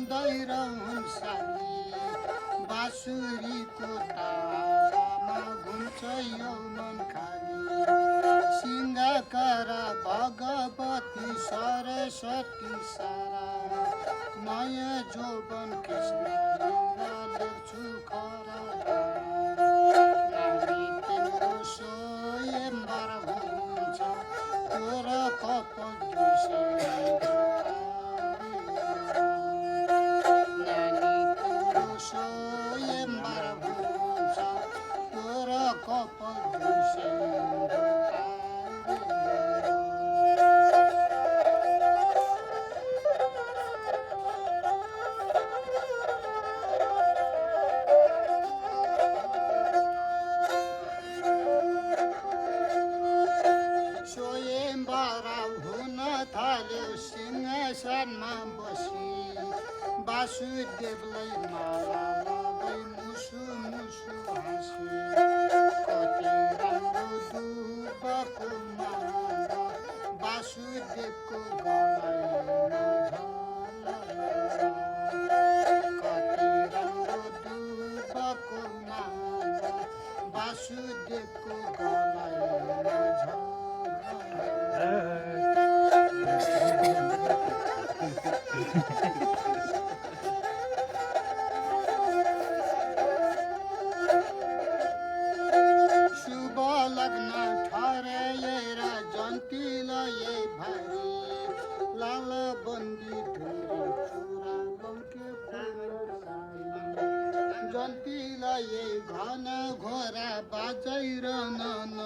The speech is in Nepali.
बन्दै रहन् साली बाँसुरीको तालमा घुम्छ यौवन खाली सिंहकरा भगवती सरस्वती सारा नयाँ जोबन कृष्ण लेख्छु खरा नानी तिम्रो स्वयम्वर हुन्छ तोर कपाल नानी तिम्रो स्वयम्वर हुन्छ तोर कपाल थाल्यो सिंहासनमा बसी वासुदेवलाई माला लगाई मुसु मुसु हाँसी कति राम्रो दुबको माला वासुदेवको गलाइमा कति राम्रो दुबको माला वासुदेवको गलाइमा शुभ लग्न ठहरेर जन्तीलाई भारी लाल बन्दी ढुरी चुरा लम्के जन्तीलाई घन घोरा बाजैरहन